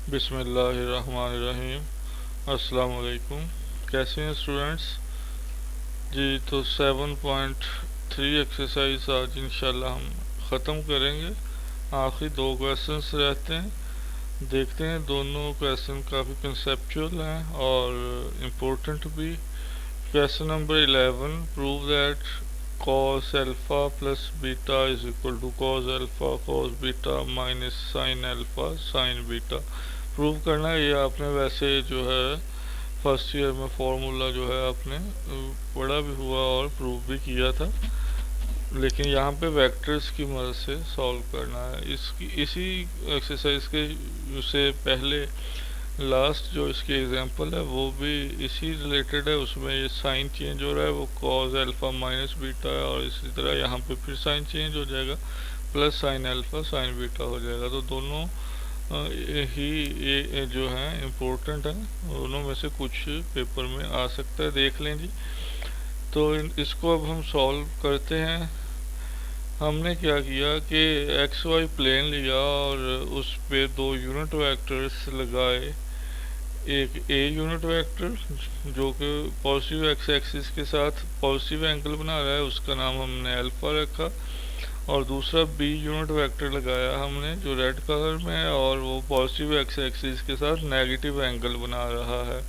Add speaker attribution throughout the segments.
Speaker 1: बिस्मिल्लाहिर्रहमानिर्रहीम। अस्सलाम वालेकुम। कैसे हैं स्टूडेंट्स जी? तो 7.3 एक्सरसाइज आज इंशाल्लाह हम ख़त्म करेंगे। आखिरी दो क्वेश्चंस रहते हैं। देखते हैं, दोनों क्वेश्चन काफ़ी कंसेप्चुअल हैं और इम्पोर्टेंट भी। Question number 11, prove that cos alpha plus beta is equal to cos alpha cos beta minus sin alpha sin beta। Prove करना है। ये आपने वैसे जो है फर्स्ट ईयर में फॉर्मूला जो है आपने पढ़ा भी हुआ और प्रूव भी किया था, लेकिन यहाँ पे वेक्टर्स की मदद से सॉल्व करना है। इसी एक्सरसाइज के से पहले लास्ट जो इसकी एग्जांपल है वो भी इसी रिलेटेड है। उसमें ये साइन चेंज हो रहा है, वो कॉज अल्फा माइनस बीटा है, और इसी तरह यहाँ पे फिर साइन चेंज हो जाएगा, plus sine alpha sign beta हो जाएगा। तो दोनों ही ये जो है इम्पोर्टेंट है, दोनों में से कुछ पेपर में आ सकता है, देख लें जी। तो इसको अब हम सॉल्व करते हैं। हमने क्या किया कि एक्स वाई प्लेन लिया और उस पे दो यूनिट वेक्टर्स लगाए। एक ए यूनिट वेक्टर जो कि पॉजिटिव एक्स एक्सिस के साथ पॉजिटिव एंगल बना रहा है, उसका नाम हमने अल्फा रखा, और दूसरा बी यूनिट वेक्टर लगाया हमने जो रेड कलर में है, और वो पॉजिटिव एक्स एक्सिस के साथ नेगेटिव एंगल बना रहा है।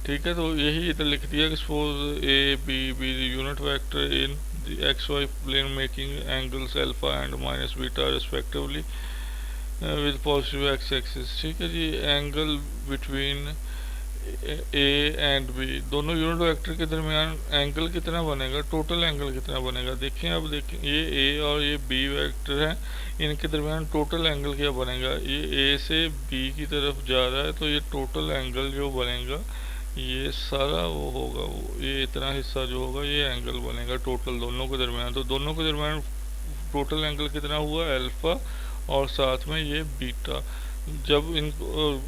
Speaker 1: ठीक है, तो यही इधर लिख दिया कि suppose a b be unit vector in x y plane making angles alpha and minus beta respectively with positive x axis. ठीक है जी, angle between a and b, दोनों यूनिट वेक्टर के दरमियान एंगल कितना बनेगा, टोटल एंगल कितना बनेगा। देखें, अब देखें, ये ए और ये बी वेक्टर हैं, इनके दरमियान टोटल एंगल क्या बनेगा। ये ए से बी की तरफ जा रहा है, तो ये टोटल एंगल जो बनेगा ये सारा वो होगा, वो ये इतना हिस्सा जो होगा ये एंगल बनेगा टोटल दोनों के दरमियान। तो दोनों के दरमियान टोटल एंगल कितना हुआ, अल्फा, और साथ में ये बीटा। जब इनको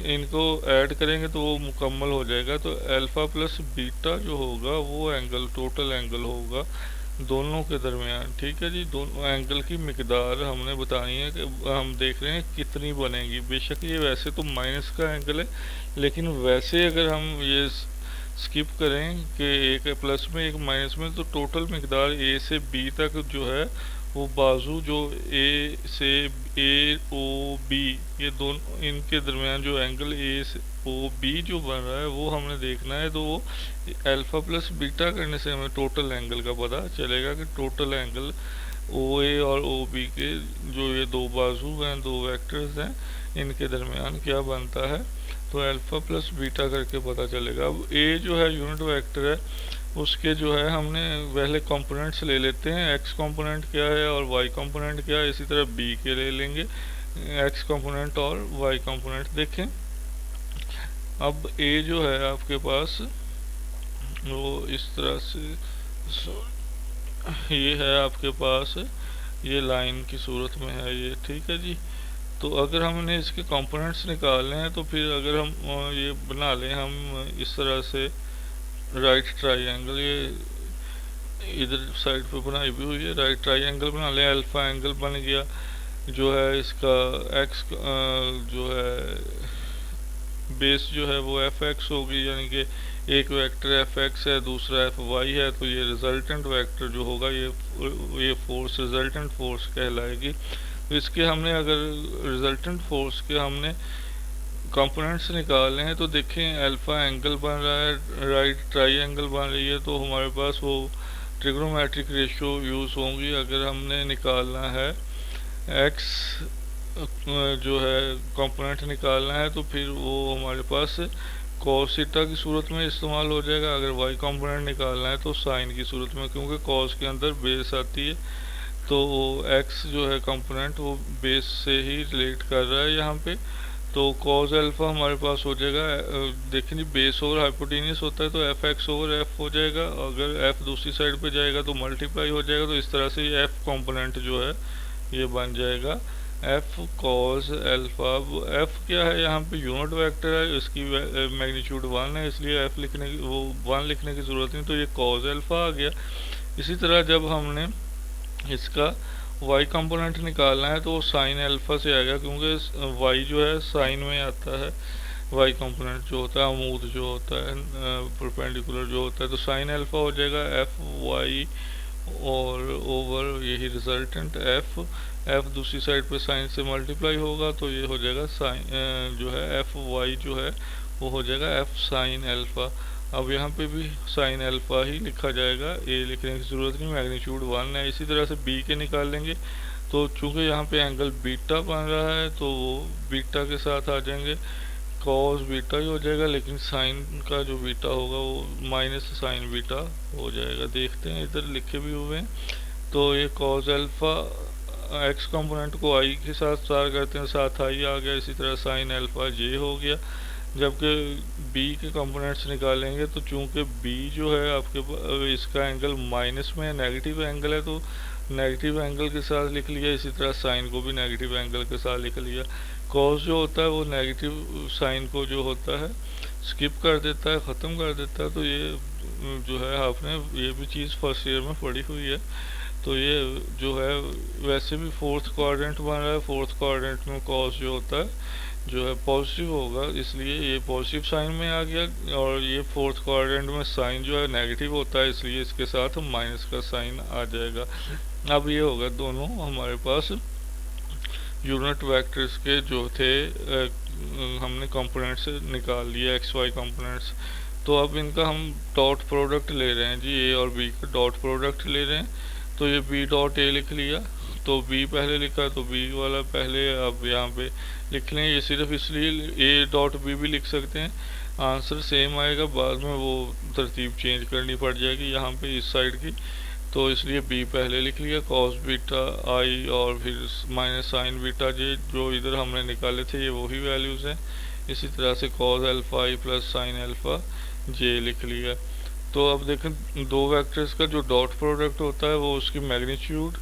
Speaker 1: इनको ऐड करेंगे तो वो मुकम्मल हो जाएगा। तो अल्फा प्लस बीटा जो होगा वो एंगल टोटल एंगल होगा दोनों के दरमियान। ठीक है जी, दोनों एंगल की मिकदार हमने बतानी है कि हम देख रहे हैं कितनी बनेगी। बेशक ये वैसे तो माइनस का एंगल है, लेकिन वैसे अगर हम ये स्किप करें कि एक प्लस में एक माइनस में, तो टोटल मिकदार ए से बी तक जो है वो बाजू जो ए से ए ओ बी, ये दोनों इनके दरमियान जो एंगल ए से ओ बी जो बन रहा है वो हमने देखना है। तो वो अल्फा प्लस बीटा करने से हमें टोटल एंगल का पता चलेगा कि टोटल एंगल ओ ए और ओ बी के जो ये दो बाजू हैं, दो वेक्टर्स हैं, इनके दरमियान क्या बनता है। तो अल्फा प्लस बीटा करके पता चलेगा। अब ए जो है यूनिट वेक्टर है, उसके जो है हमने पहले कंपोनेंट्स ले लेते हैं। एक्स कंपोनेंट क्या है और वाई कंपोनेंट क्या है, इसी तरह बी के ले लेंगे एक्स कंपोनेंट और वाई कंपोनेंट। देखें, अब ए जो है आपके पास वो इस तरह से ये है आपके पास, ये लाइन की सूरत में है ये। ठीक है जी, तो अगर हमने इसके कंपोनेंट्स निकालने हैं तो फिर अगर हम ये बना लें हम इस तरह से राइट ट्राइंगल, ये इधर साइड पे बनाई भी हुई है, राइट ट्राइंगल बना लें। अल्फा एंगल बन गया जो है इसका एक्स जो है बेस जो है वो एफ एक्स होगी, यानी कि एक वेक्टर एफ एक्स है, दूसरा एफ वाई है, तो ये रिजल्टेंट वेक्टर जो होगा ये फोर्स रिजल्टेंट फोर्स कहलाएगी। तो इसके हमने अगर रिजल्टेंट फोर्स के हमने कंपोनेंट्स निकालने हैं तो देखें अल्फा एंगल बन रहा है, राइट ट्राइंगल बन रही है, तो हमारे पास वो ट्रिग्नोमेट्रिक रेशियो यूज़ होंगी। अगर हमने निकालना है एक्स जो है कंपोनेंट निकालना है तो फिर वो हमारे पास कॉस थीटा की सूरत में इस्तेमाल हो जाएगा। अगर वाई कंपोनेंट निकालना है तो साइन की सूरत में, क्योंकि कॉस के अंदर बेस आती है, तो एक्स जो है कंपोनेंट वो बेस से ही रिलेट कर रहा है यहाँ पे। तो कॉस अल्फा हमारे पास हो जाएगा, देखें जी बेस ओवर हाइपोटेनियस होता है तो एफ एक्स ओवर एफ हो जाएगा। अगर एफ दूसरी साइड पे जाएगा तो मल्टीप्लाई हो जाएगा। तो इस तरह से एफ कंपोनेंट जो है ये बन जाएगा एफ कॉस अल्फा। एफ क्या है, यहाँ पे यूनिट वेक्टर है, इसकी मैग्नीट्यूड 1 है, इसलिए एफ लिखने की वो 1 लिखने की ज़रूरत नहीं, तो ये कॉस अल्फा आ गया। इसी तरह जब हमने इसका वाई कंपोनेंट निकालना है तो वो साइन अल्फा से आएगा, क्योंकि वाई जो है साइन में आता है। वाई कंपोनेंट जो होता है अमूद जो होता है परपेंडिकुलर जो होता है, तो साइन अल्फा हो जाएगा एफ वाई और ओवर यही रिजल्टेंट एफ। एफ दूसरी साइड पे साइन से मल्टीप्लाई होगा तो ये हो जाएगा साइन जो है एफ वाई जो है वो हो जाएगा एफ साइन अल्फा। अब यहाँ पे भी साइन अल्फा ही लिखा जाएगा, ए लिखने की ज़रूरत नहीं, मैग्नीट्यूड 1 है। इसी तरह से बी के निकाल लेंगे तो चूंकि यहाँ पे एंगल बीटा बन रहा है तो वो बीटा के साथ आ जाएंगे, कॉस बीटा ही हो जाएगा, लेकिन साइन का जो बीटा होगा वो माइनस साइन बीटा हो जाएगा। देखते हैं इधर लिखे भी हुए हैं। तो ये कॉस अल्फा एक्स कंपोनेंट को आई के साथ स्टार करते हैं, साथ आई आ गया। इसी तरह साइन अल्फा जे हो गया। जबकि बी के कंपोनेंट्स निकालेंगे तो चूंकि बी जो है आपके इसका एंगल माइनस में है, नेगेटिव एंगल है, तो नेगेटिव एंगल के साथ लिख लिया। इसी तरह साइन को भी नेगेटिव एंगल के साथ लिख लिया। कॉस जो होता है वो नेगेटिव साइन को जो होता है स्किप कर देता है, ख़त्म कर देता है। तो ये जो है आपने ये भी चीज़ फर्स्ट ईयर में पढ़ी हुई है। तो ये जो है वैसे भी फोर्थ क्वाड्रेंट बन रहा है, फोर्थ क्वाड्रेंट में कॉस जो होता है जो है पॉजिटिव होगा, इसलिए ये पॉजिटिव साइन में आ गया। और ये फोर्थ क्वाड्रेंट में साइन जो है नेगेटिव होता है, इसलिए इसके साथ माइनस का साइन आ जाएगा। अब ये होगा दोनों हमारे पास यूनिट वेक्टर्स के जो थे हमने कंपोनेंट्स निकाल लिए एक्स वाई कंपोनेंट्स। तो अब इनका हम डॉट प्रोडक्ट ले रहे हैं जी, ए और बी का डॉट प्रोडक्ट ले रहे हैं। तो ये बी डॉट ए लिख लिया, तो बी पहले लिखा तो बी वाला पहले अब यहाँ पे लिख लें। ये सिर्फ इसलिए ए डॉट बी भी लिख सकते हैं, आंसर सेम आएगा, बाद में वो तरतीब चेंज करनी पड़ जाएगी यहाँ पे इस साइड की। तो इसलिए बी पहले लिख लिया, कॉस बीटा आई और फिर माइनस साइन बीटा जे जो इधर हमने निकाले थे ये वही वैल्यूज़ हैं। इसी तरह से कॉस अल्फा आई प्लस साइन अल्फा जे लिख लिया। तो अब देखें दो वेक्टर्स का जो डॉट प्रोडक्ट होता है वो उसकी मैग्नीट्यूड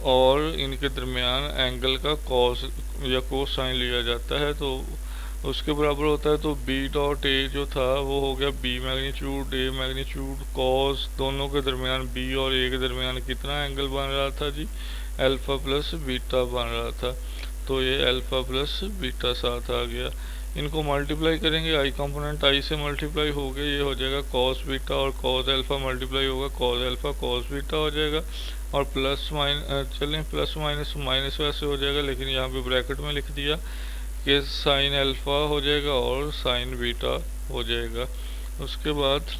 Speaker 1: और इनके दरमियान एंगल का कॉस या कोस साइन लिया जाता है, तो उसके बराबर होता है। तो बी डॉट ए जो था वो हो गया b magnitude a magnitude cos, दोनों के दरमियान बी और ए के दरमियान कितना एंगल बन रहा था जी, अल्फा प्लस बीटा बन रहा था। तो ये अल्फा प्लस बीटा साथ आ गया। इनको मल्टीप्लाई करेंगे, आई कंपोनेंट आई से मल्टीप्लाई हो गया, ये हो जाएगा कॉस बीटा और कॉस अल्फा मल्टीप्लाई होगा कॉस अल्फा कॉस बीटा हो जाएगा। और प्लस माइनस चलें प्लस माइनस माइनस वैसे हो जाएगा, लेकिन यहाँ पे ब्रैकेट में लिख दिया कि साइन अल्फा हो जाएगा और साइन बीटा हो जाएगा। उसके बाद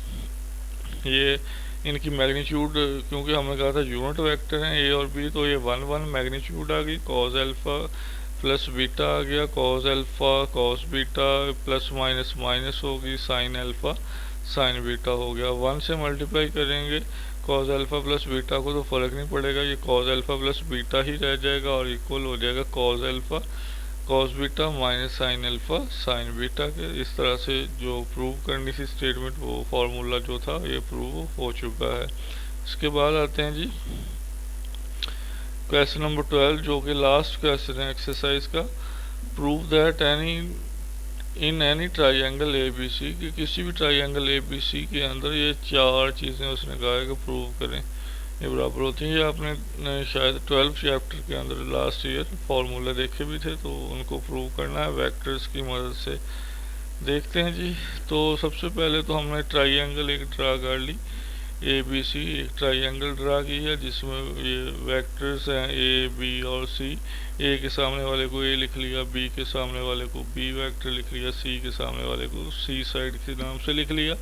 Speaker 1: ये इनकी मैग्नीट्यूड, क्योंकि हमने कहा था यूनिट वेक्टर हैं ए और बी, तो ये 1 1 मैग्नीट्यूड आ गई, कॉस अल्फा प्लस बीटा आ गया, cos alpha cos beta plus minus minus होगी, साइन अल्फा साइन बीटा हो गया। 1 से मल्टीप्लाई करेंगे कॉस अल्फा प्लस बीटा को तो फ़र्क नहीं पड़ेगा, ये कॉस अल्फा प्लस बीटा ही रह जाएगा और इक्वल हो जाएगा cos alpha cos beta minus sine alpha sign beta के। इस तरह से जो प्रूव करनी थी स्टेटमेंट वो फार्मूला जो था ये प्रूव हो चुका है। इसके बाद आते हैं जी क्वेश्चन नंबर 12 जो कि लास्ट क्वेश्चन है एक्सरसाइज का। Prove that in any triangle A B C, कि किसी भी ट्राइंगल ए बी सी के अंदर ये चार चीज़ें उसने कहा है कि प्रूव करें ये बराबर होती हैं। ये आपने शायद 12 चैप्टर के अंदर लास्ट ईयर फार्मूला देखे भी थे, तो उनको प्रूव करना है वेक्टर्स की मदद से। देखते हैं जी। तो सबसे पहले तो हमने ट्राइंगल एक ड्रा कर ली, ए बी सी एक ट्राइंगल ड्रा की है जिसमें ये वेक्टर्स हैं ए बी और सी। ए के सामने वाले को ए लिख लिया, बी के सामने वाले को बी वेक्टर लिख लिया, सी के सामने वाले को सी साइड के नाम से लिख लिया।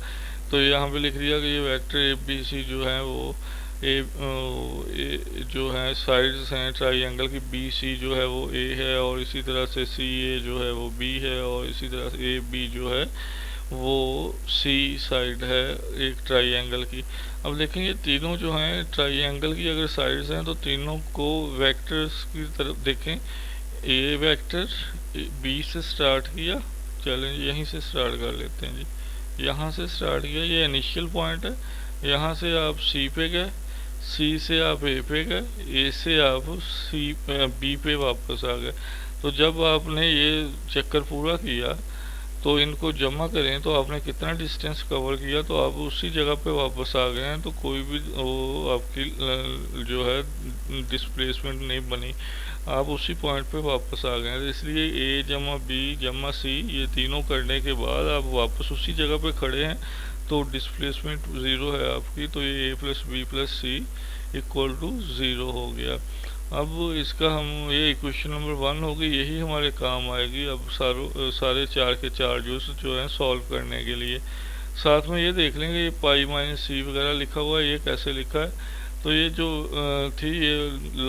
Speaker 1: तो यहाँ पे लिख दिया कि ये वेक्टर ए बी सी जो है वो ए जो है साइड्स हैं ट्राइंगल की, बी सी जो है वो ए है और इसी तरह से सी ए जो है वो बी है और इसी तरह से ए बी जो है वो सी साइड है एक ट्राइंगल की। अब देखेंगे तीनों जो हैं ट्राइंगल की अगर साइड्स हैं तो तीनों को वेक्टर्स की तरफ देखें। ए वेक्टर बी से स्टार्ट किया, चलें यहीं से स्टार्ट कर लेते हैं जी, यहाँ से स्टार्ट किया, ये इनिशियल पॉइंट है। यहाँ से आप सी पे गए, सी से आप ए पे गए, ए से आप बी पे वापस आ गए। तो जब आपने ये चक्कर पूरा किया तो तो इनको जमा करें तो आपने कितना डिस्टेंस कवर किया, तो आप उसी जगह पे वापस आ गए हैं, तो कोई भी वो आपकी जो है डिस्प्लेसमेंट नहीं बनी, आप उसी पॉइंट पे वापस आ गए हैं। तो इसलिए ए जमा बी जमा सी ये तीनों करने के बाद आप वापस उसी जगह पे खड़े हैं, तो डिस्प्लेसमेंट ज़ीरो है आपकी, तो ये a plus b plus c equal to zero हो गया। अब इसका हम ये इक्वेशन नंबर 1 होगी, यही हमारे काम आएगी अब सारे चार के चार जो हैं सॉल्व करने के लिए। साथ में ये देख लेंगे ये पाई माइनस सी वगैरह लिखा हुआ है, ये कैसे लिखा है। तो ये जो थी ये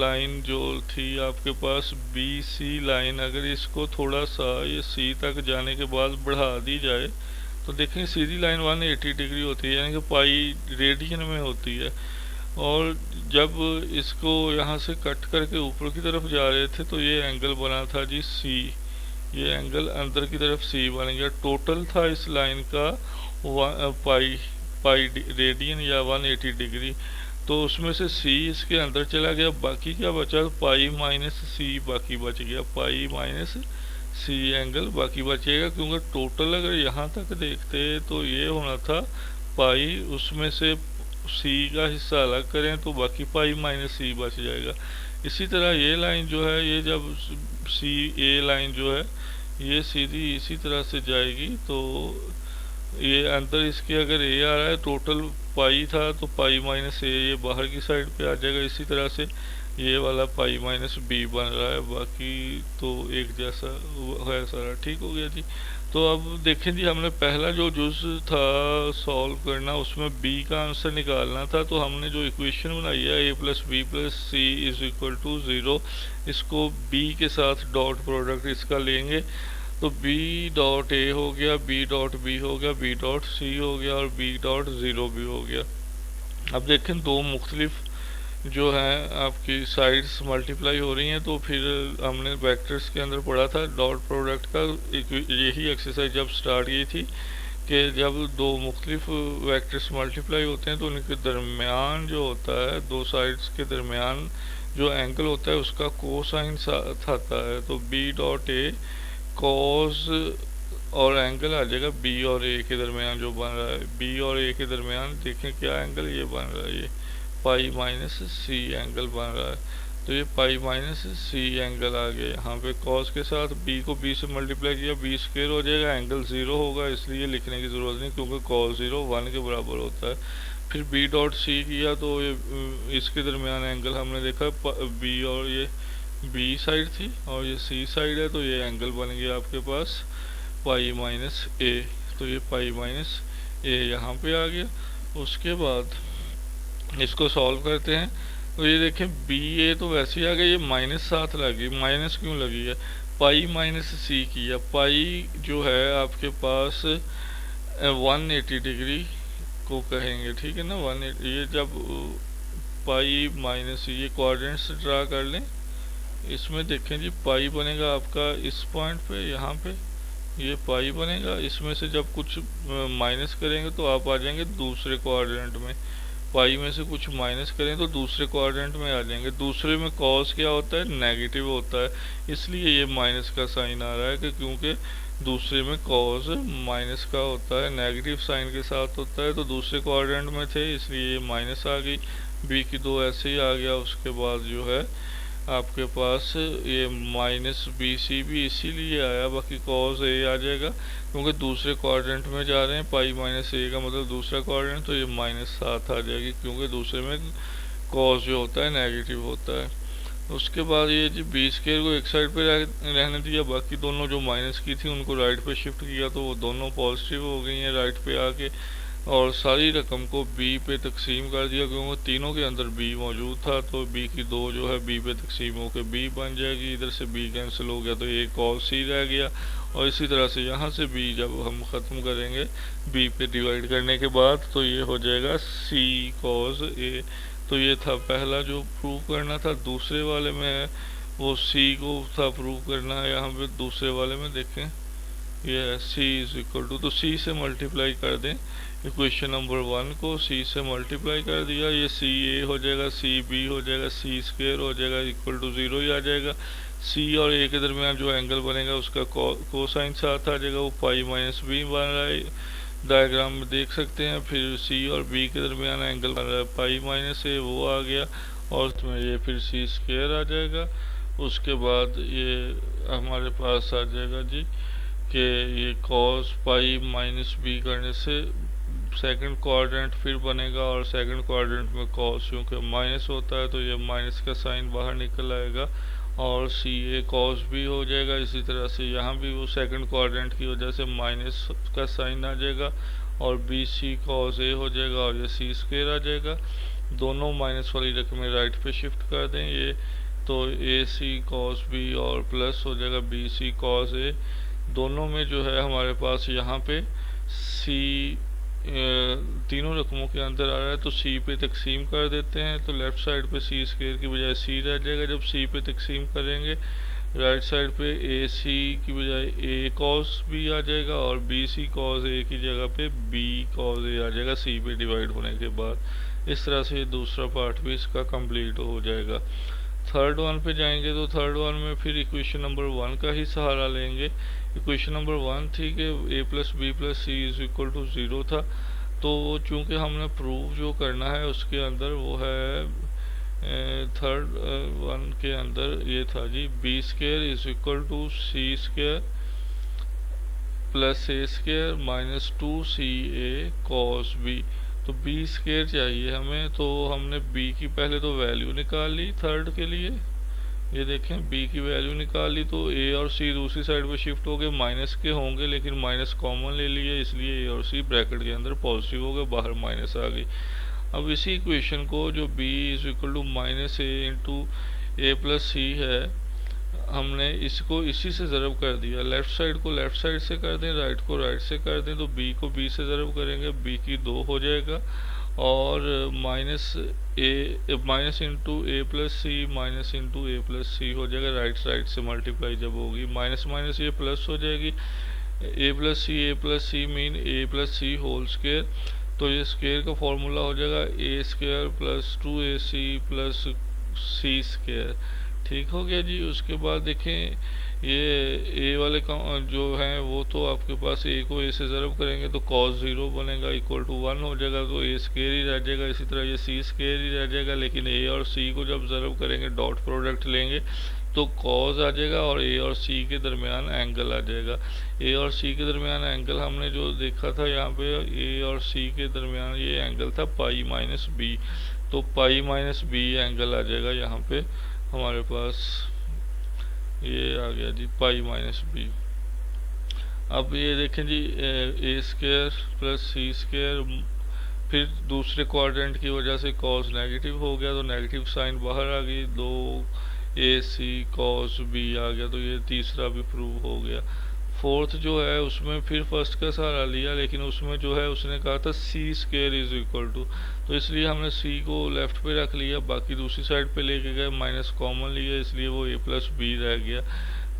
Speaker 1: लाइन जो थी आपके पास बी सी लाइन, अगर इसको थोड़ा सा ये सी तक जाने के बाद बढ़ा दी जाए तो देखें सीधी लाइन 180 डिग्री होती है, यानी कि पाई रेडियन में होती है। और जब इसको यहाँ से कट करके ऊपर की तरफ जा रहे थे तो ये एंगल बना था जी सी, ये एंगल अंदर की तरफ सी बन गया। टोटल था इस लाइन का पाई रेडियन या 180 डिग्री, तो उसमें से सी इसके अंदर चला गया, बाकी क्या बचा, पाई माइनस सी बाकी बच गया, पाई माइनस सी एंगल बाकी बचेगा, क्योंकि टोटल अगर यहाँ तक देखते तो ये होना था पाई, उसमें से सी का हिस्सा अलग करें तो बाकी पाई माइनस सी बच जाएगा। इसी तरह ये लाइन जो है, ये जब सी ए लाइन जो है ये सीधी इसी तरह से जाएगी, तो ये अंदर इसके अगर ए आ रहा है, टोटल पाई था तो पाई माइनस ए ये बाहर की साइड पे आ जाएगा। इसी तरह से ये वाला पाई माइनस बी बन रहा है, बाकी तो एक जैसा है सारा, ठीक हो गया जी। तो अब देखें जी, हमने पहला जो जुज था सॉल्व करना, उसमें बी का आंसर निकालना था, तो हमने जो इक्वेशन बनाई है a plus b plus c is equal to zero, इसको बी के साथ डॉट प्रोडक्ट इसका लेंगे, तो बी डॉट ए हो गया, बी डॉट बी हो गया, बी डॉट सी हो गया और बी डॉट ज़ीरो भी हो गया। अब देखें दो मुख्तलिफ जो है आपकी साइड्स मल्टीप्लाई हो रही हैं, तो फिर हमने वेक्टर्स के अंदर पढ़ा था डॉट प्रोडक्ट का, यही एक्सरसाइज जब स्टार्ट की थी कि जब दो मुख्तलिफ वेक्टर्स मल्टीप्लाई होते हैं तो उनके दरमियान जो होता है, दो साइड्स के दरमियान जो एंगल होता है उसका कोसाइन साथ आता है, तो बी डॉट ए कॉस और एंगल आ जाएगा बी और ए के दरमियान जो बन रहा है, बी और ए के दरमियान देखें क्या एंगल ये बन रहा है, ये पाई माइनस सी एंगल बन रहा है, तो ये पाई माइनस सी एंगल आ गया। यहाँ पे कॉस के साथ बी को बी से मल्टीप्लाई किया, बी स्क्वायर हो जाएगा, एंगल ज़ीरो होगा, इसलिए लिखने की ज़रूरत नहीं क्योंकि कॉस ज़ीरो 1 के बराबर होता है। फिर बी डॉट सी किया तो ये इसके दरमियान एंगल हमने देखा बी, और ये बी साइड थी और ये सी साइड है, तो ये एंगल बन गया आपके पास पाई माइनस ए, तो ये पाई माइनस ए यहाँ पे आ गया। उसके बाद इसको सॉल्व करते हैं, तो ये देखें बी ए तो वैसे ही आ गया, ये माइनस साथ लगी, माइनस क्यों लगी है, पाई माइनस सी की, या पाई जो है आपके पास 180 डिग्री को कहेंगे, ठीक है ना, 180, ये जब पाई माइनस सी, ये क्वाड्रेंट्स ड्रा कर लें, इसमें देखें जी पाई बनेगा आपका इस पॉइंट पे, यहाँ पे ये पाई बनेगा, इसमें से जब कुछ माइनस करेंगे तो आप आ जाएंगे दूसरे क्वाड्रेंट में, पाई में से कुछ माइनस करें तो दूसरे क्वाड्रेंट में आ जाएंगे। दूसरे में कॉस क्या होता है, नेगेटिव होता है, इसलिए ये माइनस का साइन आ रहा है कि क्योंकि दूसरे में कॉस माइनस का होता है, नेगेटिव साइन के साथ होता है, तो दूसरे क्वाड्रेंट में थे इसलिए ये माइनस आ गई, बी की दो ऐसे ही आ गया। उसके बाद जो है आपके पास ये माइनस बी सी भी इसीलिए आया, बाकी कॉस ए आ जाएगा क्योंकि दूसरे क्वाड्रेंट में जा रहे हैं, पाई माइनस ए का मतलब दूसरा क्वाड्रेंट, तो ये माइनस साथ आ जाएगी क्योंकि दूसरे में कॉस जो होता है नेगेटिव होता है। उसके बाद ये जी बी स्क्वायर को एक साइड पे रहने दिया, बाकी दोनों जो माइनस की थी उनको राइट पे शिफ्ट किया तो वो दोनों पॉजिटिव हो गई हैं राइट पे आके, और सारी रकम को बी पे तकसीम कर दिया क्योंकि तीनों के अंदर बी मौजूद था, तो बी की दो जो है बी पे तकसीम होकर बी बन जाएगी, इधर से बी कैंसिल हो गया तो एक कॉस सी रह गया, और इसी तरह से यहाँ से बी जब हम ख़त्म करेंगे बी पे डिवाइड करने के बाद तो ये हो जाएगा सी कॉस ए। तो ये था पहला जो प्रूव करना था, दूसरे वाले में वो सी को था प्रूव करना है, यहाँ पे दूसरे वाले में देखें ये है सी इज इक्वल टू, तो सी से मल्टीप्लाई कर दें इक्वेशन नंबर 1 को, सी से मल्टीप्लाई कर दिया, ये सी ए हो जाएगा, सी बी हो जाएगा, सी स्क्वायर हो जाएगा इक्वल टू 0 ही आ जाएगा, सी और ए के दरमियान जो एंगल बनेगा उसका कोसाइन साथ आ जाएगा, वो पाई माइनस बी बन रहा है, डायग्राम में देख सकते हैं। फिर सी और बी के दरमियान एंगल बन रहा है पाई माइनस ए, वो आ गया, और उसमें ये फिर सी स्क्वायर आ जाएगा। उसके बाद ये हमारे पास आ जाएगा जी कि ये कॉस पाई माइनस बी करने से सेकंड क्वाड्रेंट फिर बनेगा, और सेकंड क्वाड्रेंट में कॉस क्योंकि माइनस होता है तो ये माइनस का साइन बाहर निकल आएगा, और सी ए कॉस भी हो जाएगा। इसी तरह से यहाँ भी वो सेकंड क्वाड्रेंट की वजह से माइनस का साइन आ जाएगा, और बी सी कॉस ए हो जाएगा, और ये सी स्क्वायर आ जाएगा। दोनों माइनस वाली रकमें राइट पे शिफ्ट कर दें, ये तो ए सी कॉस बी और प्लस हो जाएगा बी सी कॉस ए। दोनों में जो है हमारे पास यहाँ पे सी तीनों रकमों के अंदर आ रहा है, तो सी पे तकसीम कर देते हैं, तो लेफ्ट साइड पे सी स्क्वायर की बजाय सी रह जाएगा। जब सी पे तकसीम करेंगे राइट साइड पे ए सी की बजाय ए कॉस बी आ जाएगा, और बी सी कॉस ए की जगह पे बी कॉस ए आ जाएगा सी पे डिवाइड होने के बाद। इस तरह से दूसरा पार्ट भी इसका कंप्लीट हो जाएगा। थर्ड वन पे जाएंगे तो थर्ड वन में फिर इक्वेशन नंबर 1 का ही सहारा लेंगे। इक्वेशन नंबर 1 थी कि a plus b plus c is equal to 0 था, तो चूंकि हमने प्रूव जो करना है उसके अंदर वो है थर्ड वन के अंदर ये था जी B square is equal to C square plus A square minus 2 CA cos B. तो बी स्क्वायर चाहिए हमें, तो हमने बी की पहले तो वैल्यू निकाल ली थर्ड के लिए, ये देखें बी की वैल्यू निकाल ली, तो ए और सी दूसरी साइड पे शिफ्ट हो गए, माइनस के होंगे लेकिन माइनस कॉमन ले लिए, इसलिए ए और सी ब्रैकेट के अंदर पॉजिटिव हो गए, बाहर माइनस आ गई। अब इसी इक्वेशन को जो b is equal to minus a into a plus c है, हमने इसको इसी से ज़रब कर दिया, लेफ़्ट साइड को लेफ़्ट साइड से कर दें, राइट को राइट से कर दें, तो बी को बी से ज़रब करेंगे, बी की 2 हो जाएगा, और minus into a plus C minus into a plus सी हो जाएगा, राइट साइड से मल्टीप्लाई जब होगी, माइनस माइनस ये प्लस हो जाएगी, a plus C mean A plus C whole square, तो ये स्क्वायर का फॉर्मूला हो जाएगा ए स्क्वायर प्लस 2AC प्लस सी स्क्वायर। ठीक हो गया जी। उसके बाद देखें ये ए वाले का जो हैं वो तो आपके पास ए को ए से ज़रब करेंगे तो cos 0 बनेगा इक्वल टू 1 हो जाएगा, तो ए स्क्वायर ही रह जाएगा। इसी तरह ये सी स्क्वायर ही रह जाएगा, लेकिन ए और सी को जब ज़रब करेंगे डॉट प्रोडक्ट लेंगे तो cos आ जाएगा, और ए और सी के दरमियान एंगल आ जाएगा। ए और सी के दरमियान एंगल हमने जो देखा था यहाँ पे, ए और सी के दरमियान ये एंगल था पाई माइनस बी, तो पाई माइनस बी एंगल आ जाएगा यहाँ पे हमारे पास, ये आ गया जी पाई माइनस बी। अब ये देखें जी ए स्क्वायर प्लस सी स्क्वायर, फिर दूसरे क्वाड्रेंट की वजह से कॉस नेगेटिव हो गया तो नेगेटिव साइन बाहर आ गई, 2AC कॉस बी आ गया, तो ये तीसरा भी प्रूव हो गया। फोर्थ जो है उसमें फिर फर्स्ट का सहारा लिया, लेकिन उसमें जो है उसने कहा था सी स्क्वायर इज इक्वल टू, तो इसलिए हमने सी को लेफ्ट पे रख लिया, बाकी दूसरी साइड पे लेके गए, माइनस कॉमन लिया, इसलिए वो ए प्लस बी रह गया,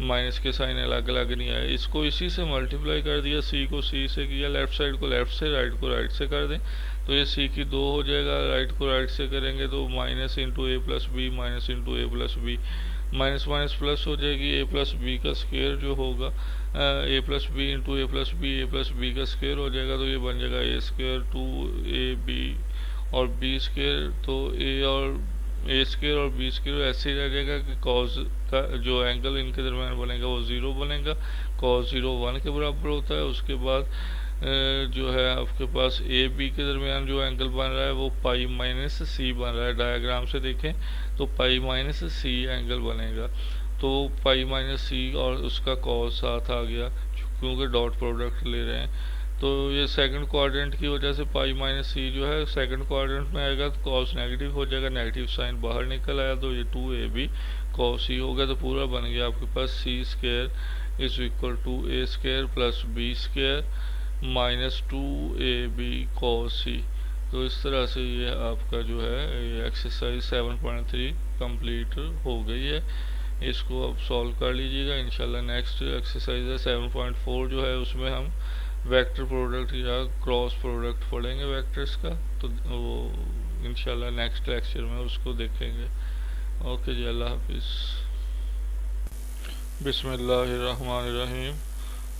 Speaker 1: माइनस के साइन अलग अलग नहीं आए। इसको इसी से मल्टीप्लाई कर दिया, सी को सी से किया, लेफ्ट साइड को लेफ्ट से, राइट को राइट से कर दें, तो ये सी की 2 हो जाएगा, राइट को राइट से करेंगे तो minus into a plus b minus into a plus b, minus minus plus हो जाएगी, ए प्लस बी का स्क्वायर जो होगा a plus b into a plus b का स्क्वायर हो जाएगा, तो ये बन जाएगा ए स्क्वायर 2AB और बी स्क्वायर, तो ए स्क्वायर और बी स्क्वायर ऐसे ही रह जाएगा कि कॉस का जो एंगल इनके दरमियान बनेगा वो 0 बनेगा, कॉस 0 1 के बराबर होता है। उसके बाद जो है आपके पास ए बी के दरमियान जो एंगल बन रहा है वो पाई माइनस सी बन रहा है, डायग्राम से देखें तो पाई माइनस सी एंगल बनेगा, तो पाई माइनस सी और उसका कॉस साथ आ गया क्योंकि डॉट प्रोडक्ट ले रहे हैं, तो ये सेकंड क्वाड्रेंट की वजह से पाई माइनस सी जो है सेकंड क्वाड्रेंट में आएगा तो कॉस नेगेटिव हो जाएगा, नेगेटिव साइन बाहर निकल आया, तो ये 2AB कॉस सी हो गया, तो पूरा बन गया आपके पास c square is equal to a square plus b square minus 2AB cos c. तो इस तरह से ये आपका जो है ये एक्सरसाइज 7.3 कंप्लीट हो गई है। इसको अब सॉल्व कर लीजिएगा। इंशाल्लाह नेक्स्ट एक्सरसाइज है 7.4 जो है उसमें हम वेक्टर प्रोडक्ट या क्रॉस प्रोडक्ट पढ़ेंगे वेक्टर्स का, तो वो इंशाल्लाह नेक्स्ट लेक्चर में उसको देखेंगे। ओके जी, अल्लाह हाफिज़। बिस्मिल्लाहिर्रहमानिर्रहीम।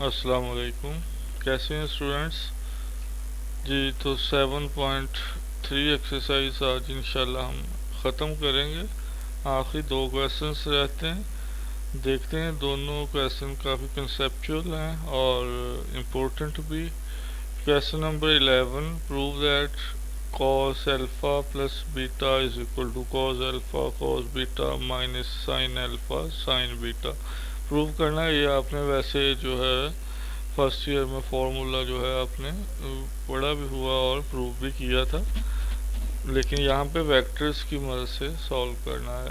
Speaker 1: अस्सलाम वालेकुम। कैसे हैं स्टूडेंट्स जी? तो 7.3 एक्सरसाइज आज इंशाल्लाह हम ख़त्म करेंगे। आखिरी दो क्वेश्चंस रहते हैं, देखते हैं। दोनों क्वेश्चन काफ़ी कंसेप्चुअल हैं और इम्पोर्टेंट भी। Question number 11, prove that cos alpha plus beta is equal to cos alpha cos beta minus sine alpha sine beta. Prove करना है। ये आपने वैसे जो है फर्स्ट ईयर में फॉर्मूला जो है आपने पढ़ा भी हुआ और प्रूव भी किया था, लेकिन यहाँ पे वेक्टर्स की मदद से सॉल्व करना है।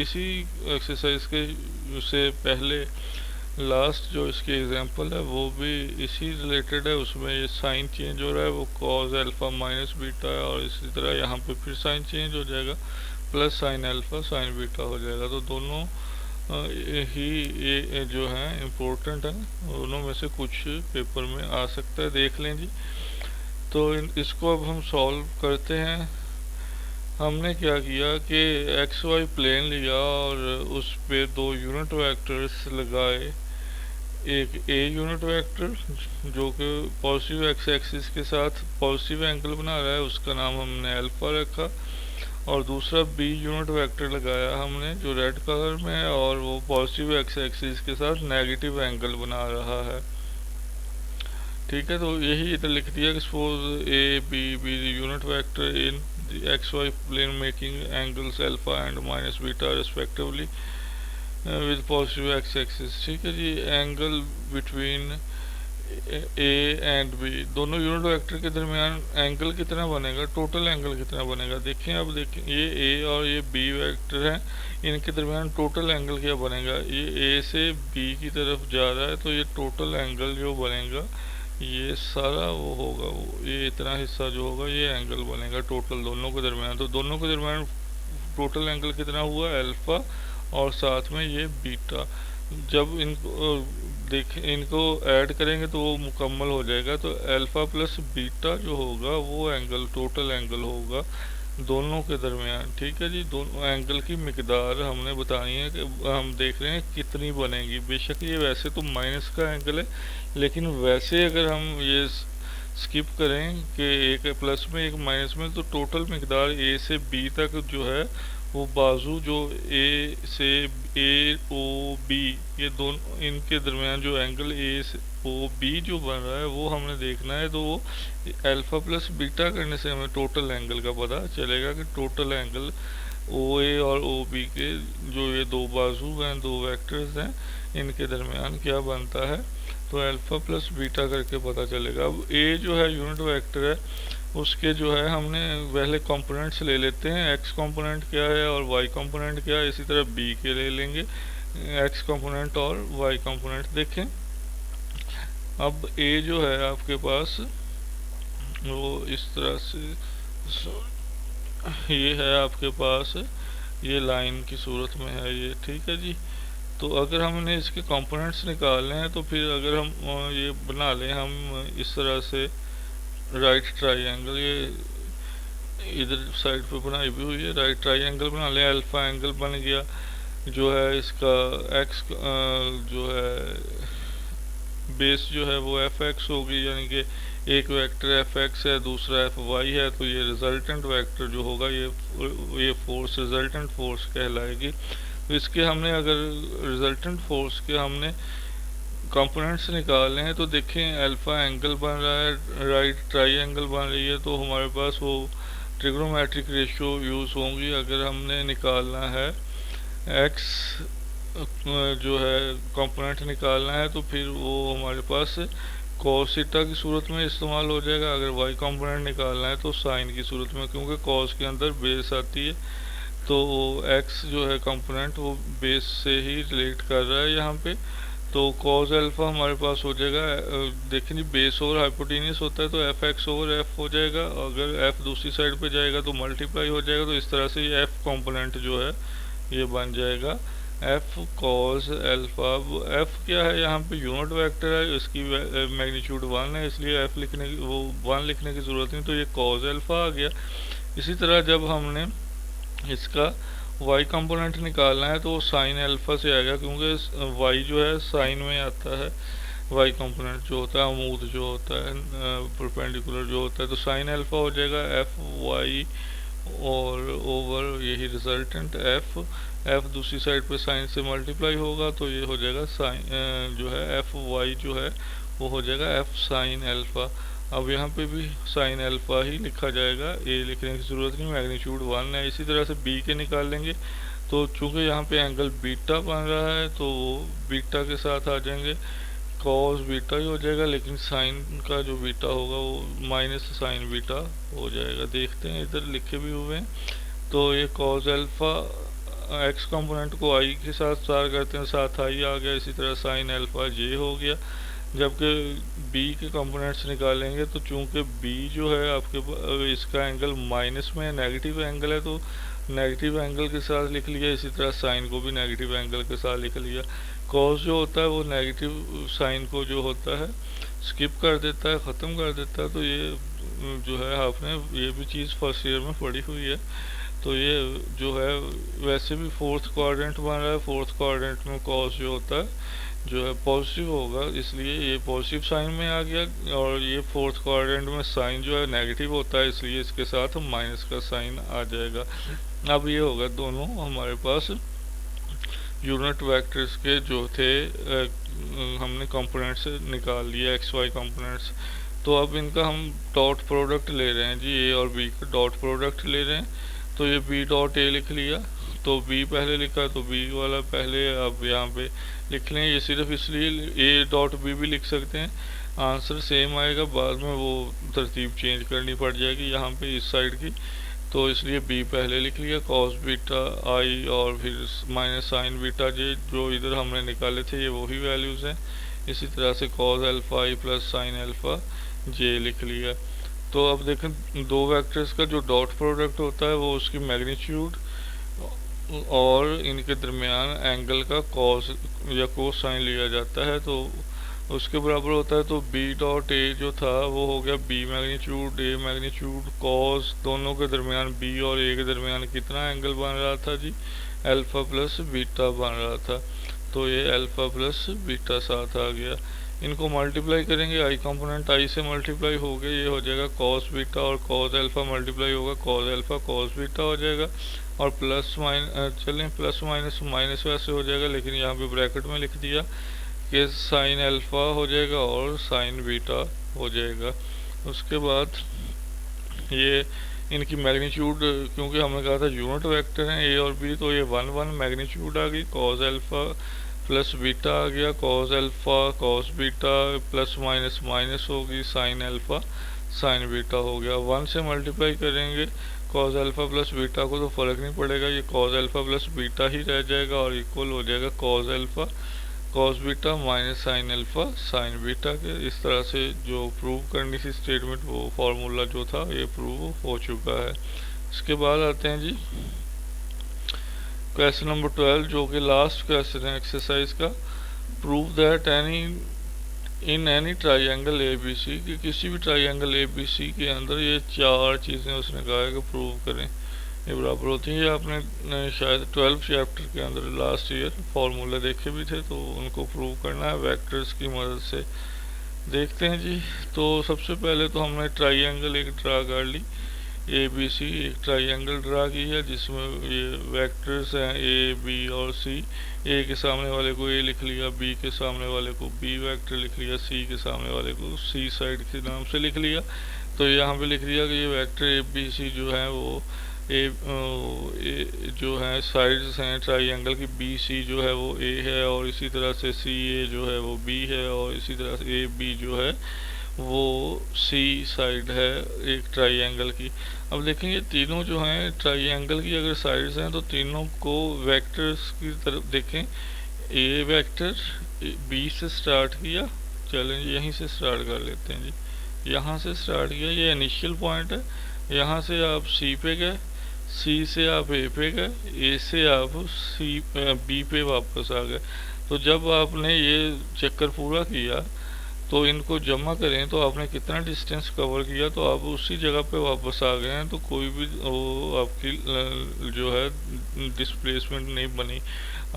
Speaker 1: इसी एक्सरसाइज के से पहले लास्ट जो इसकी एग्जांपल है वो भी इसी रिलेटेड है। उसमें ये साइन चेंज हो रहा है, वो कॉज अल्फ़ा माइनस बीटा है, और इसी तरह यहाँ पे फिर साइन चेंज हो जाएगा, plus sign alpha sine beta हो जाएगा। तो दोनों ही ये जो है इम्पोर्टेंट है, दोनों में से कुछ पेपर में आ सकता है, देख लें जी। तो इसको अब हम सॉल्व करते हैं। हमने क्या किया कि एक्स वाई प्लेन लिया और उस पे दो यूनिट वेक्टर्स लगाए। एक ए यूनिट वेक्टर जो कि पॉजिटिव एक्स एक्सिस के साथ पॉजिटिव एंगल बना रहा है, उसका नाम हमने अल्फ़ा रखा, और दूसरा बी यूनिट वेक्टर लगाया हमने जो रेड कलर में है, और वो पॉजिटिव एक्स एक्सिस के साथ नेगेटिव एंगल बना रहा है। ठीक है, तो यही इधर लिख दिया कि suppose a b be unit vector in x y plane making angles alpha and minus beta respectively with positive x axis. ठीक है जी। Angle between a and b, दोनों यूनिट वेक्टर के दरमियान एंगल कितना बनेगा, टोटल एंगल कितना बनेगा। देखें, अब देखें, ये ए और ये बी वेक्टर हैं, इनके दरमियान टोटल एंगल क्या बनेगा। ये ए से बी की तरफ जा रहा है, तो ये टोटल एंगल जो बनेगा ये सारा वो होगा, वो ये इतना हिस्सा जो होगा ये एंगल बनेगा टोटल दोनों के दरमियान। तो दोनों के दरमियान टोटल एंगल कितना हुआ, अल्फ़ा और साथ में ये बीटा। जब इनको देखें, इनको ऐड करेंगे तो वो मुकम्मल हो जाएगा। तो अल्फ़ा प्लस बीटा जो होगा वो एंगल टोटल एंगल होगा दोनों के दरमियान। ठीक है जी। दोनों एंगल की मिकदार हमने बतानी है कि हम देख रहे हैं कितनी बनेगी। बेशक ये वैसे तो माइनस का एंगल है, लेकिन वैसे अगर हम ये स्किप करें कि एक प्लस में एक माइनस में, तो टोटल मिकदार ए से बी तक जो है वो बाजू जो ए से ए ओ बी, ये दोनों इनके दरमियान जो एंगल ए से ओ बी जो बन रहा है वो हमने देखना है। तो वो अल्फ़ा प्लस बीटा करने से हमें टोटल एंगल का पता चलेगा कि टोटल एंगल ओ ए और ओ बी के जो ये दो बाजू हैं, दो वेक्टर्स हैं, इनके दरमियान क्या बनता है। तो अल्फ़ा प्लस बीटा करके पता चलेगा। अब ए जो है यूनिट वेक्टर है, उसके जो है हमने पहले कंपोनेंट्स ले लेते हैं। एक्स कंपोनेंट क्या है और वाई कंपोनेंट क्या है, इसी तरह बी के ले लेंगे एक्स कंपोनेंट और वाई कंपोनेंट। देखें, अब ए जो है आपके पास वो इस तरह से ये है आपके पास, ये लाइन की सूरत में है ये। ठीक है जी। तो अगर हमने इसके कंपोनेंट्स निकालने हैं तो फिर अगर हम ये बना लें हम इस तरह से राइट ट्राइंगल, ये इधर साइड पे बनाई भी हुई है, राइट ट्राइंगल बना लें। अल्फ़ा एंगल बन गया जो है इसका एक्स जो है बेस जो है वो एफ एक्स होगी, यानी कि एक वेक्टर एफ एक्स है, दूसरा एफ वाई है। तो ये रिजल्टेंट वेक्टर जो होगा ये फोर्स रिजल्टेंट फोर्स कहलाएगी। तो इसके हमने अगर रिजल्टेंट फोर्स के हमने कंपोनेंट्स निकालने हैं तो देखें, अल्फ़ा एंगल बन रहा है, राइट ट्राइंगल बन रही है, तो हमारे पास वो ट्रिग्नोमेट्रिक रेशियो यूज़ होंगी। अगर हमने निकालना है एक्स जो है कंपोनेंट निकालना है तो फिर वो हमारे पास कॉस थीटा की सूरत में इस्तेमाल हो जाएगा। अगर वाई कंपोनेंट निकालना है तो साइन की सूरत में, क्योंकि कॉस के अंदर बेस आती है, तो एक्स जो है कंपोनेंट वो बेस से ही रिलेट कर रहा है यहाँ पे। तो कॉस अल्फ़ा हमारे पास हो जाएगा, देखें जी, बेस ओवर हाइपोटेनियस होता है तो एफ एक्स ओवर एफ हो जाएगा। अगर एफ दूसरी साइड पे जाएगा तो मल्टीप्लाई हो जाएगा। तो इस तरह से ये एफ कंपोनेंट जो है ये बन जाएगा एफ कॉस अल्फ़ा। एफ क्या है, यहाँ पे यूनिट वेक्टर है, इसकी मैग्नीट्यूड 1 है, इसलिए एफ लिखने की वो 1 लिखने की ज़रूरत नहीं, तो ये कॉस अल्फ़ा आ गया। इसी तरह जब हमने इसका वाई कंपोनेंट निकालना है तो वो साइन अल्फा से आएगा, क्योंकि वाई जो है साइन में आता है। वाई कंपोनेंट जो होता है अमूद जो होता है परपेंडिकुलर जो होता है, तो साइन अल्फा हो जाएगा एफ वाई और ओवर यही रिजल्टेंट एफ। एफ दूसरी साइड पे साइन से मल्टीप्लाई होगा तो ये हो जाएगा साइन जो है एफ वाई जो है वो हो जाएगा एफ साइन अल्फा। अब यहाँ पे भी साइन अल्फा ही लिखा जाएगा, ए लिखने की ज़रूरत नहीं, मैग्नीट्यूड 1 है। इसी तरह से बी के निकाल लेंगे तो चूंकि यहाँ पे एंगल बीटा बन रहा है तो बीटा के साथ आ जाएंगे, कॉस बीटा ही हो जाएगा, लेकिन साइन का जो बीटा होगा वो माइनस साइन बीटा हो जाएगा। देखते हैं इधर लिखे भी हुए हैं। तो ये कॉस अल्फा एक्स कंपोनेंट को आई के साथ स्टार करते हैं, साथ आई आ गया। इसी तरह साइन अल्फा जे हो गया। जबकि बी के कंपोनेंट्स निकालेंगे तो चूंकि बी जो है आपके इसका एंगल माइनस में नेगेटिव एंगल है तो नेगेटिव एंगल के साथ लिख लिया। इसी तरह साइन को भी नेगेटिव एंगल के साथ लिख लिया। कॉस जो होता है वो नेगेटिव साइन को जो होता है स्किप कर देता है, ख़त्म कर देता है। तो ये जो है आपने ये भी चीज़ फर्स्ट ईयर में पढ़ी हुई है। तो ये जो है वैसे भी फोर्थ क्वाड्रेंट बन रहा है, फोर्थ क्वाड्रेंट में कॉस जो होता है जो है पॉजिटिव होगा, इसलिए ये पॉजिटिव साइन में आ गया। और ये फोर्थ क्वाड्रेंट में साइन जो है नेगेटिव होता है, इसलिए इसके साथ माइनस का साइन आ जाएगा। अब ये होगा दोनों हमारे पास यूनिट वेक्टर्स के जो थे हमने कंपोनेंट्स निकाल लिए एक्स वाई कंपोनेंट्स। तो अब इनका हम डॉट प्रोडक्ट ले रहे हैं जी, ए और बी का डॉट प्रोडक्ट ले रहे हैं। तो ये बी डॉट ए लिख लिया, तो बी पहले लिखा तो बी वाला पहले अब यहाँ पे लिख लें। ये सिर्फ इसलिए ए डॉट बी भी लिख सकते हैं, आंसर सेम आएगा, बाद में वो तरतीब चेंज करनी पड़ जाएगी यहाँ पे इस साइड की। तो इसलिए बी पहले लिख लिया, कॉस बीटा आई और फिर माइनस साइन बीटा जे जो इधर हमने निकाले थे ये वही वैल्यूज़ हैं। इसी तरह से कॉस अल्फा आई प्लस साइन अल्फा जे लिख लिया। तो अब देखें दो वेक्टर्स का जो डॉट प्रोडक्ट होता है वो उसकी मैग्नीट्यूड और इनके दरमियान एंगल का कॉस या कोस साइन लिया जाता है तो उसके बराबर होता है। तो बी डॉट ए जो था वो हो गया b magnitude a magnitude cos, दोनों के दरमियान बी और ए के दरमियान कितना एंगल बन रहा था जी, अल्फा प्लस बीटा बन रहा था। तो ये अल्फा प्लस बीटा साथ आ गया। इनको मल्टीप्लाई करेंगे, आई कंपोनेंट आई से मल्टीप्लाई हो गया, ये हो जाएगा कॉस बीटा और कॉस अल्फा मल्टीप्लाई होगा कॉस अल्फा कॉस बीटा हो जाएगा। और प्लस माइनस चलें प्लस माइनस माइनस वैसे हो जाएगा, लेकिन यहाँ पे ब्रैकेट में लिख दिया कि साइन अल्फा हो जाएगा और साइन बीटा हो जाएगा। उसके बाद ये इनकी मैग्नीट्यूड, क्योंकि हमने कहा था यूनिट वेक्टर हैं ए और बी, तो ये 1 1 मैग्नीट्यूड आ गई, कॉस अल्फा प्लस बीटा आ गया, cos alpha cos beta plus minus minus होगी, साइन अल्फा साइन बीटा हो गया। 1 से मल्टीप्लाई करेंगे कॉस अल्फा प्लस बीटा को तो फ़र्क नहीं पड़ेगा, ये कॉस अल्फा प्लस बीटा ही रह जाएगा और इक्वल हो जाएगा cos alpha cos beta minus sine alpha sign beta के। इस तरह से जो प्रूव करनी थी स्टेटमेंट वो फार्मूला जो था ये प्रूव हो चुका है। इसके बाद आते हैं जी क्वेश्चन नंबर 12 जो कि लास्ट क्वेश्चन है एक्सरसाइज का। Prove that in any triangle A B C, कि किसी भी ट्राइंगल ए बी सी के अंदर ये चार चीज़ें उसने कहा है कि प्रूव करें ये बराबर होती हैं। ये आपने शायद 12 चैप्टर के अंदर लास्ट ईयर फार्मूले देखे भी थे, तो उनको प्रूव करना है वेक्टर्स की मदद से। देखते हैं जी। तो सबसे पहले तो हमने ट्राइंगल एक ड्रा कर ली, ए बी सी एक ट्राइंगल ड्रा की है जिसमें ये वेक्टर्स हैं ए बी और सी। ए के सामने वाले को ए लिख लिया, बी के सामने वाले को बी वेक्टर लिख लिया, सी के सामने वाले को सी साइड के नाम से लिख लिया। तो यहाँ पे लिख दिया कि ये वेक्टर ए बी सी जो है वो ए जो है साइड्स हैं ट्राइंगल की, बी सी जो है वो ए है और इसी तरह से सी ए जो है वो बी है और इसी तरह से ए बी जो है वो सी साइड है एक ट्राइंगल की। अब देखेंगे तीनों जो हैं ट्राइंगल की अगर साइड्स हैं तो तीनों को वेक्टर्स की तरफ देखें। ए वेक्टर बी से स्टार्ट किया, चलें यहीं से स्टार्ट कर लेते हैं जी, यहाँ से स्टार्ट किया, ये इनिशियल पॉइंट है। यहाँ से आप सी पे गए, सी से आप ए पे गए, ए से आप सी बी पे वापस आ गए। तो जब आपने ये चक्कर पूरा किया तो तो इनको जमा करें तो आपने कितना डिस्टेंस कवर किया, तो आप उसी जगह पे वापस आ गए हैं, तो कोई भी वो आपकी जो है डिस्प्लेसमेंट नहीं बनी,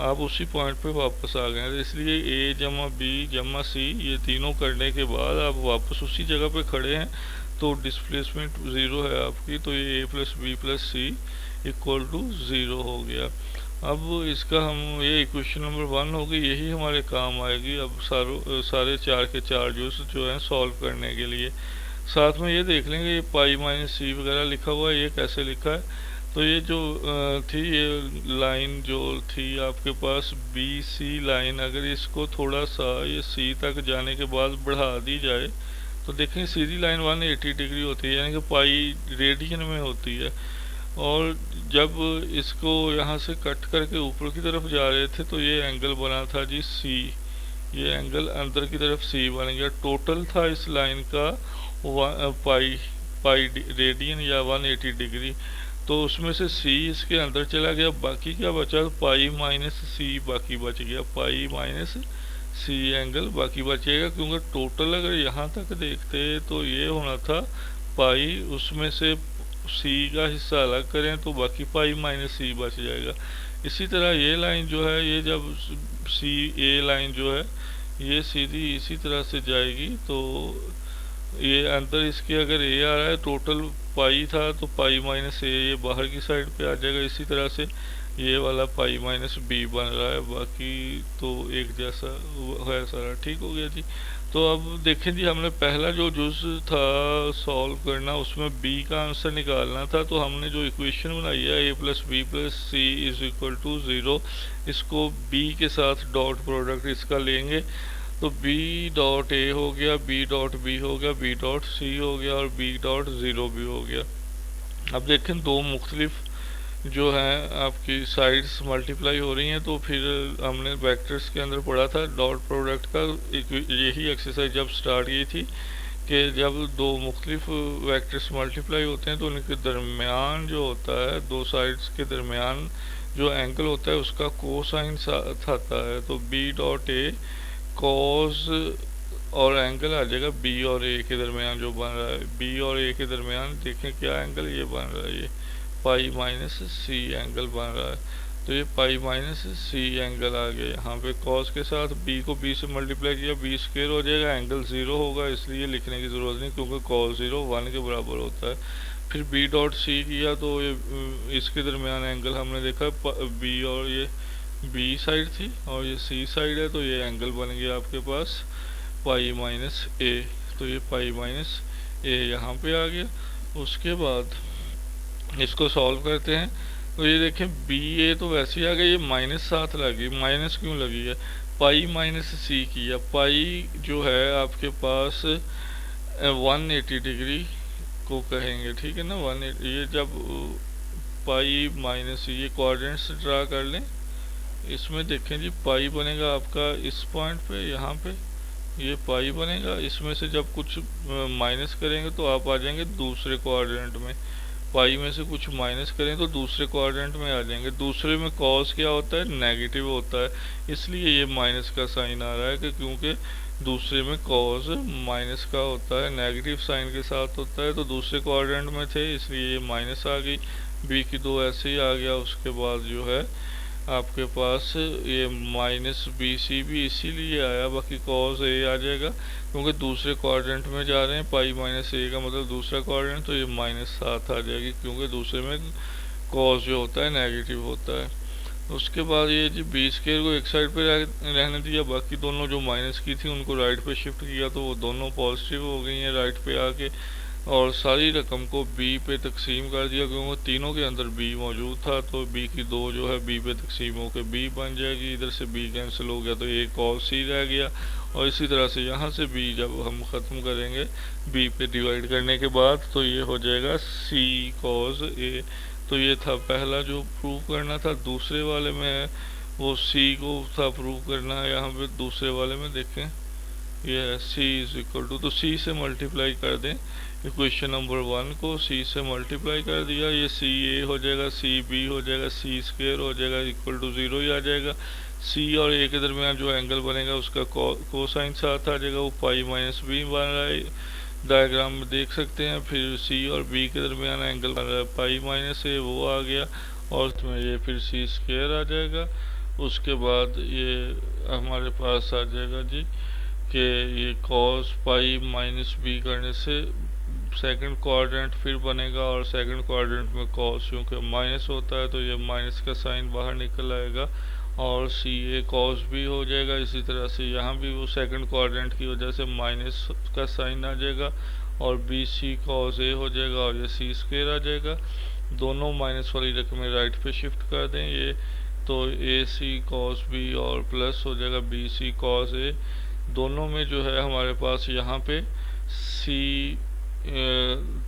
Speaker 1: आप उसी पॉइंट पे वापस आ गए हैं। तो इसलिए ए जमा बी जमा सी ये तीनों करने के बाद आप वापस उसी जगह पे खड़े हैं, तो डिस्प्लेसमेंट ज़ीरो है आपकी, तो ये a plus b plus c equal to zero हो गया। अब इसका हम ये इक्वेशन नंबर 1 होगी, यही हमारे काम आएगी अब सारे चार के चार जो हैं सॉल्व करने के लिए। साथ में ये देख लेंगे ये पाई माइनस सी वगैरह लिखा हुआ है, ये कैसे लिखा है। तो ये जो थी ये लाइन जो थी आपके पास बी सी लाइन, अगर इसको थोड़ा सा ये सी तक जाने के बाद बढ़ा दी जाए तो देखें सीधी लाइन 180 डिग्री होती है, यानी कि पाई रेडियन में होती है। और जब इसको यहाँ से कट करके ऊपर की तरफ जा रहे थे तो ये एंगल बना था जी सी, ये एंगल अंदर की तरफ सी बन गया। टोटल था इस लाइन का पाई रेडियन या 180 डिग्री, तो उसमें से सी इसके अंदर चला गया, बाकी क्या बचा, पाई माइनस सी बाकी बच गया, पाई माइनस सी एंगल बाकी बचेगा, क्योंकि टोटल अगर यहाँ तक देखते तो ये होना था पाई, उसमें से सी का हिस्सा अलग करें तो बाकी पाई माइनस सी बच जाएगा। इसी तरह ये लाइन जो है, ये जब सी ए लाइन जो है ये सीधी इसी तरह से जाएगी, तो ये अंदर इसके अगर ए आ रहा है, टोटल पाई था तो पाई माइनस ए ये बाहर की साइड पे आ जाएगा। इसी तरह से ये वाला पाई माइनस बी बन रहा है, बाकी तो एक जैसा है सारा, ठीक हो गया जी। तो अब देखें जी, हमने पहला जो जुज था सॉल्व करना, उसमें बी का आंसर निकालना था, तो हमने जो इक्वेशन बनाई है a plus b plus c is equal to zero, इसको बी के साथ डॉट प्रोडक्ट इसका लेंगे, तो बी डॉट ए हो गया, बी डॉट बी हो गया, बी डॉट सी हो गया और बी डॉट ज़ीरो भी हो गया। अब देखें दो मुख्तलिफ जो है आपकी साइड्स मल्टीप्लाई हो रही हैं, तो फिर हमने वेक्टर्स के अंदर पढ़ा था डॉट प्रोडक्ट का, यही एक्सरसाइज जब स्टार्ट की थी कि जब दो मुख्तलिफ वेक्टर्स मल्टीप्लाई होते हैं तो उनके दरमियान जो होता है, दो साइड्स के दरमियान जो एंगल होता है उसका कोसाइन साथ आता है, तो बी डॉट ए कॉस और एंगल आ जाएगा बी और ए के दरमियान जो बन रहा है, बी और ए के दरमियान देखें क्या एंगल ये बन रहा है, ये पाई माइनस सी एंगल बन रहा है, तो ये पाई माइनस सी एंगल आ गया। यहाँ पे कॉस के साथ बी को बी से मल्टीप्लाई किया, बी स्क्वायर हो जाएगा, एंगल ज़ीरो होगा, इसलिए लिखने की ज़रूरत नहीं क्योंकि कॉस ज़ीरो 1 के बराबर होता है। फिर बी डॉट सी किया तो ये इसके दरमियान एंगल हमने देखा बी, और ये बी साइड थी और ये सी साइड है, तो ये एंगल बन गया आपके पास पाई माइनस ए, तो ये पाई माइनस ए यहाँ पे आ गया। उसके बाद इसको सॉल्व करते हैं, तो ये देखें बी ए तो वैसे ही आ गया, ये माइनस साथ लगी, माइनस क्यों लगी है, पाई माइनस सी किया, पाई जो है आपके पास 180 डिग्री को कहेंगे, ठीक है ना, 180, ये जब पाई माइनस सी, ये क्वाड्रेंट्स ड्रा कर लें, इसमें देखें जी पाई बनेगा आपका इस पॉइंट पे, यहाँ पे ये पाई बनेगा, इसमें से जब कुछ माइनस करेंगे तो आप आ जाएंगे दूसरे क्वाड्रेंट में, पाई में से कुछ माइनस करें तो दूसरे क्वाड्रेंट में आ जाएंगे। दूसरे में कॉस क्या होता है, नेगेटिव होता है, इसलिए ये माइनस का साइन आ रहा है कि क्योंकि दूसरे में कॉस माइनस का होता है, नेगेटिव साइन के साथ होता है, तो दूसरे क्वाड्रेंट में थे इसलिए ये माइनस आ गई, बी की दो ऐसे ही आ गया। उसके बाद जो है आपके पास ये माइनस बी सी भी इसीलिए आया, बाकी कॉस ए आ जाएगा क्योंकि दूसरे क्वाड्रेंट में जा रहे हैं, पाई माइनस ए का मतलब दूसरा क्वाड्रेंट, तो ये माइनस साथ आ जाएगी क्योंकि दूसरे में कॉस जो होता है नेगेटिव होता है। उसके बाद ये जी बी स्क्वायर को एक साइड पे रहने दिया, बाकी दोनों जो माइनस की थी उनको राइट पे शिफ्ट किया तो वो दोनों पॉजिटिव हो गई हैं राइट पे आके, और सारी रकम को बी पे तकसीम कर दिया क्योंकि तीनों के अंदर बी मौजूद था, तो बी की दो जो है बी पे तकसीम होकर बी बन जाएगी, इधर से बी कैंसिल हो गया तो एक कॉस सी रह गया, और इसी तरह से यहाँ से बी जब हम ख़त्म करेंगे बी पे डिवाइड करने के बाद तो ये हो जाएगा सी कॉस ए। तो ये था पहला जो प्रूव करना था, दूसरे वाले में वो सी को था प्रूव करना है, यहाँ पे दूसरे वाले में देखें ये है सी इज इक्वल टू, तो सी से मल्टीप्लाई कर दें इक्वेशन नंबर 1 को, सी से मल्टीप्लाई कर दिया, ये सी ए हो जाएगा, सी बी हो जाएगा, सी स्क्वायर हो जाएगा इक्वल टू 0 ही आ जाएगा, सी और ए के दरमियान जो एंगल बनेगा उसका कोसाइन साथ आ जाएगा, वो पाई माइनस बी बन रहा है, डायग्राम में देख सकते हैं। फिर सी और बी के दरमियान एंगल बन रहा है पाई माइनस ए, वो आ गया, और इसमें ये फिर सी स्क्वायर आ जाएगा। उसके बाद ये हमारे पास आ जाएगा जी कि ये कॉस पाई माइनस बी करने से सेकंड क्वाड्रेंट फिर बनेगा, और सेकंड क्वाड्रेंट में कॉस क्योंकि माइनस होता है तो ये माइनस का साइन बाहर निकल आएगा, और सी ए कॉस भी हो जाएगा। इसी तरह से यहाँ भी वो सेकंड क्वाड्रेंट की वजह से माइनस का साइन आ जाएगा, और बी सी कॉस ए हो जाएगा, और ये सी स्क्वायर आ जाएगा। दोनों माइनस वाली रकमें राइट पे शिफ्ट कर दें, ये तो ए सी कॉस बी और प्लस हो जाएगा बी सी कॉस ए। दोनों में जो है हमारे पास यहाँ पे सी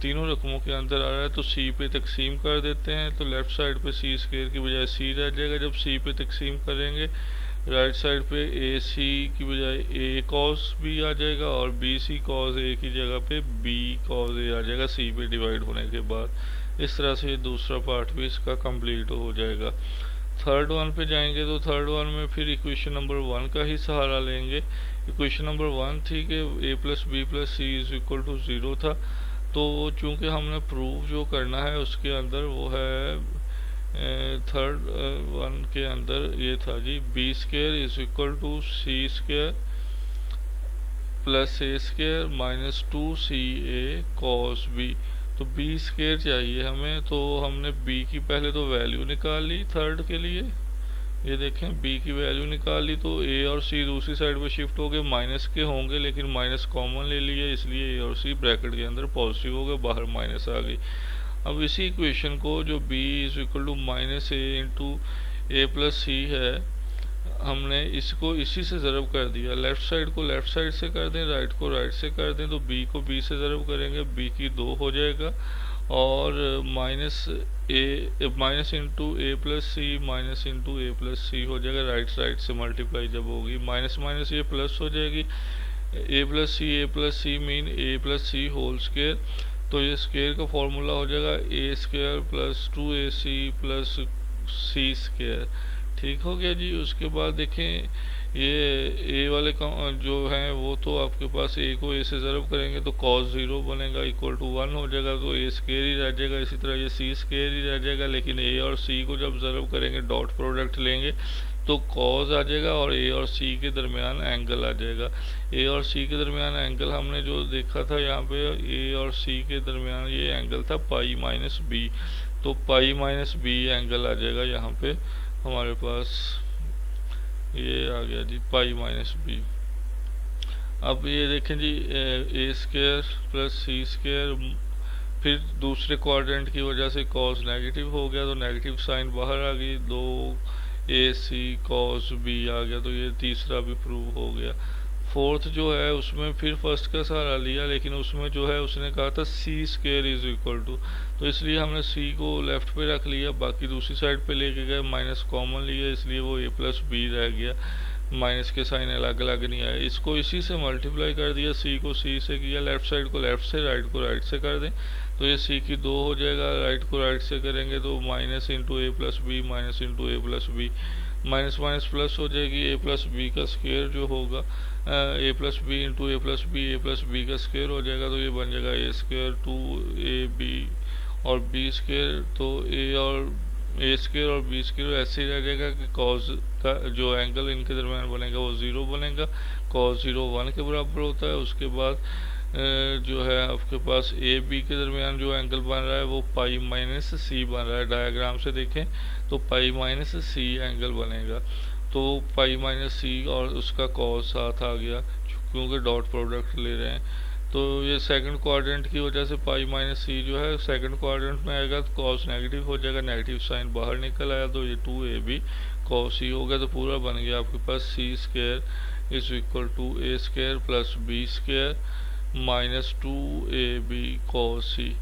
Speaker 1: तीनों रकमों के अंदर आ रहा है, तो सी पे तकसीम कर देते हैं, तो लेफ्ट साइड पे सी स्क्वायर की बजाय सी रह जाएगा। जब सी पे तकसीम करेंगे राइट साइड पे ए सी की बजाय ए कॉस बी आ जाएगा, और बी सी कॉस ए की जगह पे बी कॉस ए आ जाएगा सी पे डिवाइड होने के बाद। इस तरह से दूसरा पार्ट भी इसका कंप्लीट हो जाएगा। थर्ड वन पे जाएंगे तो थर्ड वन में फिर इक्वेशन नंबर 1 का ही सहारा लेंगे। इक्वेशन नंबर 1 थी कि a plus b plus c is equal to 0 था, तो चूंकि हमने प्रूव जो करना है उसके अंदर वो है थर्ड वन के अंदर ये था जी B square is equal to C square plus A square minus 2ca cos B. तो बी स्क्वायर चाहिए हमें, तो हमने बी की पहले तो वैल्यू निकाल ली थर्ड के लिए, ये देखें बी की वैल्यू निकाल ली, तो ए और सी दूसरी साइड पे शिफ्ट हो गए, माइनस के होंगे लेकिन माइनस कॉमन ले लिए, इसलिए ए और सी ब्रैकेट के अंदर पॉजिटिव हो गए, बाहर माइनस आ गई। अब इसी इक्वेशन को जो b is equal to minus a into a plus c है, हमने इसको इसी से ज़रब कर दिया, लेफ़्ट साइड को लेफ़्ट साइड से कर दें, राइट को राइट से कर दें, तो बी को बी से ज़रब करेंगे, बी की 2 हो जाएगा, और minus into a plus C minus into a plus सी हो जाएगा, राइट साइड से मल्टीप्लाई जब होगी, माइनस माइनस ये प्लस हो जाएगी, a plus C mean A plus C whole square, तो ये स्क्वायर का फॉर्मूला हो जाएगा ए स्क्वायर प्लस 2ac प्लस सी स्क्वायर। ठीक हो गया जी। उसके बाद देखें ये ए वाले जो हैं वो तो आपके पास ए को ए से ज़रब करेंगे तो cos 0 बनेगा इक्वल टू 1 हो जाएगा, तो ए स्क्वायर ही रह जाएगा। इसी तरह ये सी स्क्वायर ही रह जाएगा, लेकिन ए और सी को जब ज़रब करेंगे डॉट प्रोडक्ट लेंगे तो cos आ जाएगा, और ए और सी के दरमियान एंगल आ जाएगा। ए और सी के दरमियान एंगल हमने जो देखा था यहाँ पे ए और सी के दरमियान ये एंगल था पाई माइनस बी, तो पाई माइनस बी एंगल आ जाएगा यहाँ पे हमारे पास, ये आ गया जी पाई माइनस बी। अब ये देखें जी ए स्क्वायर प्लस सी स्क्वायर, फिर दूसरे क्वाड्रेंट की वजह से कॉस नेगेटिव हो गया तो नेगेटिव साइन बाहर आ गई, 2ac cos b आ गया, तो ये तीसरा भी प्रूव हो गया। फोर्थ जो है उसमें फिर फर्स्ट का सहारा लिया, लेकिन उसमें जो है उसने कहा था सी स्क्वायर इज इक्वल टू, तो इसलिए हमने सी को लेफ्ट पे रख लिया, बाकी दूसरी साइड पे लेके गए, माइनस कॉमन लिया, इसलिए वो ए प्लस बी रह गया, माइनस के साइन अलग अलग नहीं आए। इसको इसी से मल्टीप्लाई कर दिया, सी को सी से किया, लेफ्ट साइड को लेफ्ट से, राइट को राइट से कर दें, तो ये सी की 2 हो जाएगा, राइट को राइट से करेंगे तो minus into a plus b minus into a plus b, minus minus plus हो जाएगी, ए प्लस बी का स्क्वायर जो होगा a plus b into a plus b का स्क्वायर हो जाएगा, तो ये बन जाएगा ए स्क्वायर 2ab और बी स्क्वायर, तो ए स्क्वायर और बी स्क्वायर ऐसे ही रह जाएगा कि कॉस का जो एंगल इनके दरमियान बनेगा वो 0 बनेगा, कॉस 0 1 के बराबर होता है। उसके बाद जो है आपके पास ए बी के दरमियान जो एंगल बन रहा है वो पाई माइनस सी बन रहा है, डायग्राम से देखें तो पाई माइनस सी एंगल बनेगा, तो पाई माइनस सी और उसका कॉस साथ आ गया क्योंकि डॉट प्रोडक्ट ले रहे हैं, तो ये सेकंड क्वाड्रेंट की वजह से पाई माइनस सी जो है सेकंड क्वाड्रेंट में आएगा तो कॉस नेगेटिव हो जाएगा, नेगेटिव साइन बाहर निकल आया, तो ये 2ab कॉस सी हो गया, तो पूरा बन गया आपके पास c square is equal to a square plus b square minus 2ab cos c।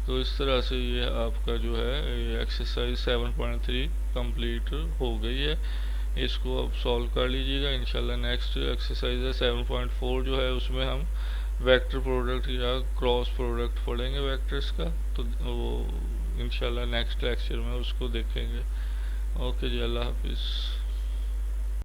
Speaker 1: तो इस तरह से ये आपका जो है ये एक्सरसाइज 7.3 कंप्लीट हो गई है। इसको अब सॉल्व कर लीजिएगा। इंशाल्लाह नेक्स्ट एक्सरसाइज है 7.4 जो है उसमें हम वेक्टर प्रोडक्ट या क्रॉस प्रोडक्ट पढ़ेंगे वेक्टर्स का, तो वो इंशाल्लाह नेक्स्ट लेक्चर में उसको देखेंगे। ओके जी, अल्लाह हाफिज़।